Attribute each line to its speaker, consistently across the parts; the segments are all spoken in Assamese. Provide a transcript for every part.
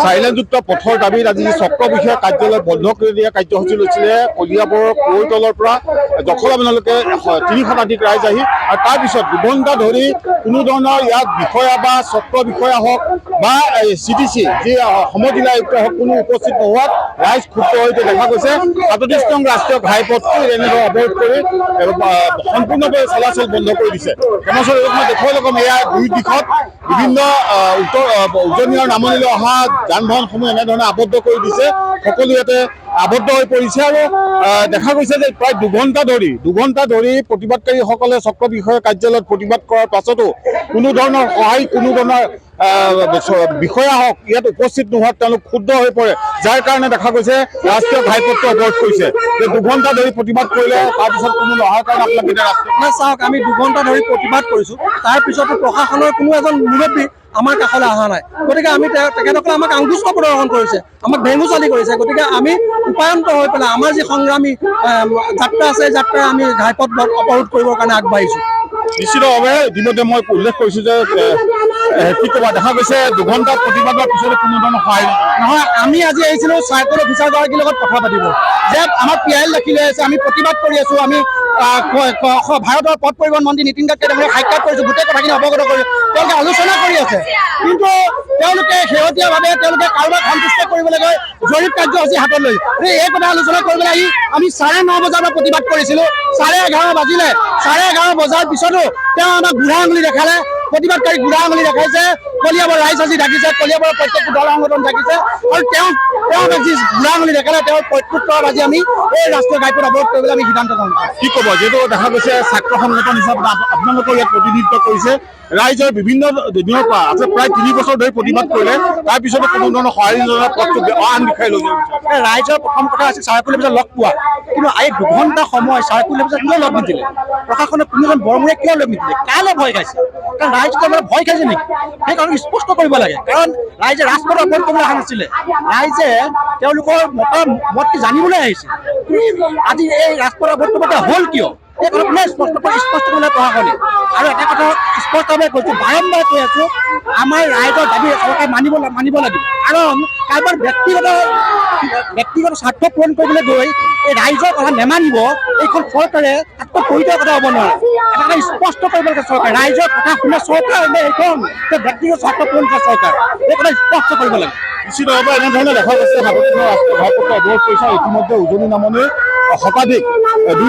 Speaker 1: চাৰিলেনযুক্ত পথৰ দাবীত আজি চক্ৰ বিষয়া কাৰ্যালয় বন্ধ কৰি দিয়া কাৰ্যসূচী লৈছিলে কলিয়াবৰৰ কৈতলৰ পৰা দখলাবনলৈকে ৩০ শতাধিক ৰাইজ আহি আৰু তাৰপিছত ২ ঘণ্টা ধৰি কোনো ধৰণৰ ইয়াত বিষয়া বা চক্ৰ বিষয়া হওক বা CTC যি সমজিলা আয়ুক্ত হওক কোনো উপস্থিত নোহোৱাত ৰাইজ ক্ষুব্ধ হৈ দেখা গৈছে। ৩৭ নং ৰাষ্ট্ৰীয় ঘাইপথটো এনেদৰে অৱৰোধ কৰি সম্পূৰ্ণভাৱে চলাচল বন্ধ কৰি দিছে। দেখুৱাই লগাম এয়া দুই দিশত বিভিন্ন উজনি আৰু নামনিলৈ অহা যান বাহনসমূহ এনেধৰণে আবদ্ধ কৰি দিছে। সকলো ইয়াতে আবদ্ধ হৈ পৰিছে আৰু দেখা গৈছে যে প্ৰায় ২ ঘণ্টা ধৰি প্ৰতিবাদকাৰীসকলে চক্ৰ বিষয়া কাৰ্যালয়ত প্ৰতিবাদ কৰাৰ পাছতো কোনো ধৰণৰ সহায় কোনো ধৰণৰ বিষয়া হওক ইয়াত উপস্থিত নোহোৱাত তেওঁলোক ক্ষুব্ধ হৈ পৰে, যাৰ কাৰণে দেখা গৈছে ৰাষ্ট্ৰীয় ঘাইপথটো অৱৰোধ কৰিছে। ২ ঘণ্টা ধৰি প্ৰতিবাদ কৰিলে তাৰপিছত কোনো নহাৰ কাৰণে আপোনালোকে
Speaker 2: চাওক, আমি 2 ঘণ্টা ধৰি প্ৰতিবাদ কৰিছো, তাৰপিছতো প্ৰশাসনৰ কোনো এজন মুৰব্বী আমাৰ কাষলৈ অহা নাই। গতিকে আমি তেখেতসকলে আমাক আংগুষ্ঠ প্ৰদৰ্শন কৰিছে, আমাক ভেঙুচালি কৰিছে। গতিকে আমি উপায়ন্ত হৈ পেলাই আমাৰ যি সংগ্ৰামী যাত্ৰা আছে, যাত্ৰা আমি ঘাইপথ অৱৰোধ কৰিবৰ কাৰণে আগবাঢ়িছো।
Speaker 1: নিশ্চিতভাৱে ইতিমধ্যে মই উল্লেখ কৰিছো যে কি ক'বা, দেখা গৈছে 2 ঘণ্টা প্ৰতিবাদৰ পিছতো কোনো ধৰণৰ সহায়
Speaker 2: নহয়। আমি আজি আহিছিলো চাৰ্কল অফিচাৰগৰাকীৰ লগত কথা পাতিব যে আমাৰ PIL দাখিল হৈ আছে, আমি প্ৰতিবাদ কৰি আছো। আমি ভাৰতৰ পথ পৰিবহণ মন্ত্ৰী নীতিন গাডকাৰীক সাক্ষাৎ কৰিছো, গোটেই কথাখিনি অৱগত কৰি তেওঁলোকে আলোচনা কৰি আছে। কিন্তু তেওঁলোকে শেহতীয়াভাৱে কাৰোবাক সন্তুষ্ট কৰিবলৈ গৈ জৰীপ কাৰ্যসূচী হাতত লৈ এই কথা আলোচনা কৰিবলৈ আহি আমি 9:30 বজাৰ পৰা প্ৰতিবাদ কৰিছিলো। 11:30 বাজিলে, 11:30 বজাৰ পিছতো তেওঁ আমাক বুঢ়া আঙুলি দেখালে। প্ৰতিবাদকাৰীক বুঢ়া আঙুলি দেখাইছে। কলিয়াবৰ ৰাইজ আজি ডাকিছে, কলিয়াবৰৰ প্ৰত্যেকটো দল সংগঠন ডাকিছে আৰু তেওঁ যি বুঢ়া আঙুলি দেখালে তেওঁৰ প্ৰত্যুত্তৰত আজি আমি এই ৰাষ্ট্ৰীয় ঘাইপথ অৱৰোধ কৰিবলৈ আমি সিদ্ধান্ত লওঁ।
Speaker 1: কি ক'ব, যিহেতু দেখা গৈছে ছাত্ৰ সংগঠন হিচাপে আপোনালোকৰ ইয়াত প্ৰতিনিধিত্ব কৰিছে, ৰাইজৰ বিভিন্ন দিনৰ পৰা আছে প্ৰায় 3 বছৰ ধৰি প্ৰতিবাদ কৰিলে, তাৰপিছতো কোনো ধৰণৰ সঁহাৰি নজনাই পথটো আন বিষয় লৈ
Speaker 2: ৰাইজৰ প্ৰথম কথা আছিল চাৰ্কুল অফিচত লগ পোৱা, কিন্তু এই 2 ঘণ্টা সময় চাৰ্কুল অফিচত কিয় লগ নিদিলে? প্ৰশাসনে কোনোজন বৰমূৰীয়া কিয় লগ নিদিলে? কালৈ ভয় খাইছে? কাৰণ ৰাইজটো আমাৰ ভয় খাইছে নেকি? সেইকাৰণে স্পষ্ট কৰিব লাগে, কাৰণ ৰাইজে ৰাজপথ অৱৰোধ কৰিবলৈ অহা নাছিলে। ৰাইজে তেওঁলোকৰ মত জানিবলৈ আহিছে। আজি এই ৰাজপথ অৱৰোধ কৰিবলৈ হ'ল কিয়? এই কথাটো স্পষ্ট কৰিবলৈ প্ৰশাসনে। আৰু এটা কথা স্পষ্টভাৱে কৈছো, বাৰম্বাৰ কৈ আছো, আমাৰ ৰাইজৰ দাবী চৰকাৰে মানিব লাগিব। কাৰণ কাৰোবাৰ ব্যক্তিগত স্বাৰ্থ পূৰণ কৰিবলৈ গৈ এই ৰাইজৰ কথা নেমানিব, এইখন চৰকাৰে আত্মপৰিচয়ৰ কথা হ'ব নোৱাৰে। এটা কথা স্পষ্ট কৰিব লাগে চৰকাৰে, ৰাইজৰ কথা শুনা চৰকাৰ এইখন ব্যক্তিগত স্বাৰ্থ পূৰণ কৰা চৰকাৰ, এই কথা স্পষ্ট কৰিব লাগে।
Speaker 1: নিশ্চিতভাৱে এনেধৰণে দেখা গৈছে ঘাইপথটো অৱৰোধ কৰিছে। ইতিমধ্যে উজনি নামনিৰ 2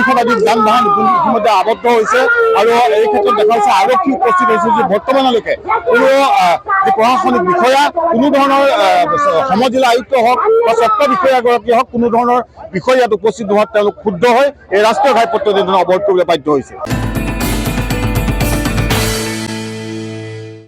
Speaker 1: শতাধিক যান বাহন ইতিমধ্যে আবদ্ধ হৈছে আৰু এই ক্ষেত্ৰত দেখা গৈছে আৰক্ষী উপস্থিত হৈছে যে বৰ্তমানলৈকে কোনো যি প্ৰশাসনিক বিষয়া, কোনো ধৰণৰ সমজিলা আয়ুক্ত হওক বা চক্ৰ বিষয়াগৰাকী হওক, কোনো ধৰণৰ বিষয় ইয়াত উপস্থিত নোহোৱাত তেওঁলোক ক্ষুব্ধ হৈ এই ৰাষ্ট্ৰীয় ঘাইপথটো অৱৰোধ কৰিবলৈ বাধ্য হৈছে।